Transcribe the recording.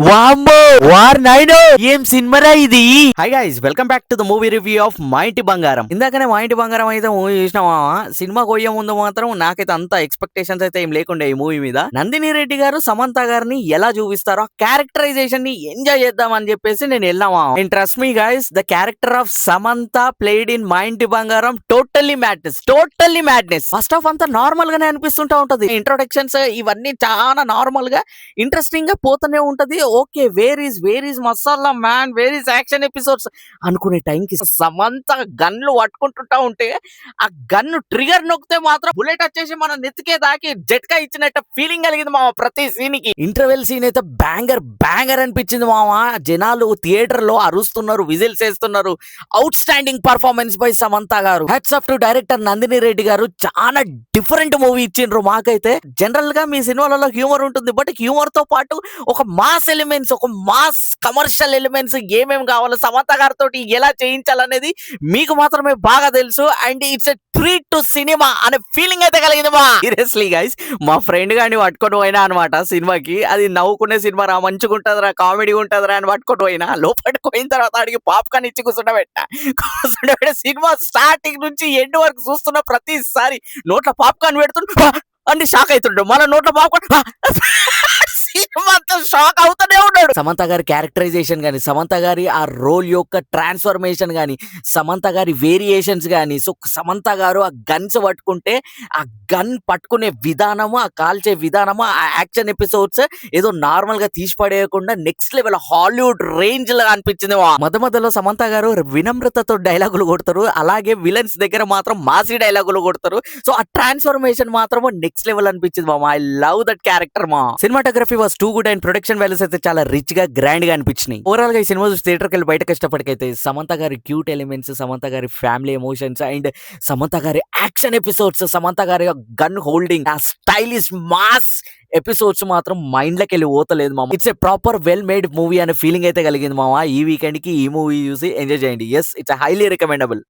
వామ్మో వార్ నైనో ఏం సినిమారా ఇది. Hi guys, welcome back to the movie review of మా ఇంటి బంగారం. ఇందాకనే మా ఇంటి బంగారం అయితే మూవీ చూసినావా? సినిమా పోయే ముందు మాత్రం నాకైతే అంత ఎక్స్పెక్టేషన్స్ అయితే ఏం లేకుండే ఈ మూవీ మీద. నందిని రెడ్డి గారు సమంత గారిని ఎలా చూపిస్తారో క్యారెక్టరైజేషన్ ని ఎంజాయ్ చేద్దాం అని చెప్పేసి నేను వెళ్ళామా. And trust me guys, the character of Samantha played in Maa Inti Bangaram totally madness. First half అంతా నార్మల్ గానే అనిపిస్తుంటా ఉంటది. ఇంట్రొడక్షన్స్ ఇవన్నీ చాలా నార్మల్ గా ఇంట్రెస్టింగ్ గా పోతూనే ఉంటది. Okay, where is masala man, where is action episodes అనుకునే టైంకి సమంత గన్లు పట్టుకుంటుంటా ఉంటే ఆ గన్ ట్రిగర్ నొక్కితే మాత్రం బుల్లెట్ వచ్చేసి మన నెత్తికే దాకి జట్కా ఇచ్చినట్టు ఫీలింగ్ కలిగింది మామ. ప్రతి సీన్ కి ఇంటర్వెల్ సీన్ అయితే బ్యాంగర్ అనిపించింది మామ. జనాలు థియేటర్ లో అరుస్తున్నారు, విజిల్స్ వేస్తున్నారు. Outstanding performance by Samantha garu. Hats off to director Nandini Reddy garu. చాలా డిఫరెంట్ మూవీ ఇచ్చిండ్రు మాకైతే. జనరల్ గా మీ సినిమాలలో హ్యూమర్ ఉంటుంది, బట్ హ్యూమర్ తో పాటు ఒక మాస్ ఎలిమెంట్స్, ఒక మాస్ కమర్షియల్ ఎలిమెంట్స్ ఏమేమి కావాలో సమంత గారితో ఎలా చేయించాలనేది మీకు మాత్రమే బాగా తెలుసు. And it's a treat to cinema అనే ఫీలింగ్ అయితే కలిగింది మా. సీరియస్లీ గైస్, మా ఫ్రెండ్ గాని పట్టుకొని పోయినా అనమాట సినిమాకి. అది నవ్వుకునే సినిమా రా, మంచిగా ఉంటదిరా, కామెడీ ఉంటదిరా అని పట్టుకొని పోయినా. లోపలికి పోయిన తర్వాత అడిగి పాప్కార్న్ ఇచ్చి కూర్చుండబెట్ట. సినిమా స్టార్టింగ్ నుంచి ఎండ్ వరకు చూస్తున్న ప్రతిసారి నోట్ల పాప్కార్న్ పెడుతుంటే అన్ని షాక్ అవుతుండే. మళ్ళీ నోట్ల పాప్కార్న్ షాక్ అవుతూనే ఉన్నాడు. సమంత గారి క్యారెక్టరైజేషన్ గానీ, సమంత గారి ఆ రోల్ యొక్క ట్రాన్స్ఫర్మేషన్ గానీ, సమంత గారి వేరియేషన్స్ గానీ, సో సమంత గారు ఆ గన్స్ పట్టుకుంటే ఆ గన్ పట్టుకునే విధానము, ఆ కాల్చే విధానము, ఆ యాక్షన్ ఎపిసోడ్స్ ఏదో నార్మల్ గా తీసి పడేయకుండా నెక్స్ట్ లెవెల్ హాలీవుడ్ రేంజ్ లా అనిపించింది. మధ్యలో సమంత గారు వినమ్రతతో డైలాగులు కొడతారు, అలాగే విలన్స్ దగ్గర మాత్రం మాసి డైలాగులు కొడతారు. సో ఆ ట్రాన్స్ఫర్మేషన్ మాత్రం నెక్స్ట్ లెవెల్ అనిపించింది మామ. ఐ లవ్ దట్ క్యారెక్టర్ మా. Cinematography was too good and production values అయితే చాలా రిచ్ గా గ్రాండ్ గా అనిపించినాయి. ఓవరాల్ గా ఈ సినిమా చూసి థియేటర్కి వెళ్ళి బయటకు ఇష్టపడికైతే సమంత గారి క్యూట్ ఎలిమెంట్స్, సమంత గారి ఫ్యామిలీ ఎమోషన్స్ అండ్ సమంత గారి యాక్షన్ ఎపిసోడ్స్, సమంత గారి గన్ హోల్డింగ్, ఆ స్టైలిష్ మాస్ ఎపిసోడ్స్ మాత్రం మైండ్ లోకి వెళ్ళి పోతలేదు మామ. It's a proper well made movie అనే ఫీలింగ్ అయితే కలిగింది మామ. ఈ వీకెండ్ కి ఈ మూవీ చూసి ఎంజాయ్ చేయండి. Yes, it's highly recommendable.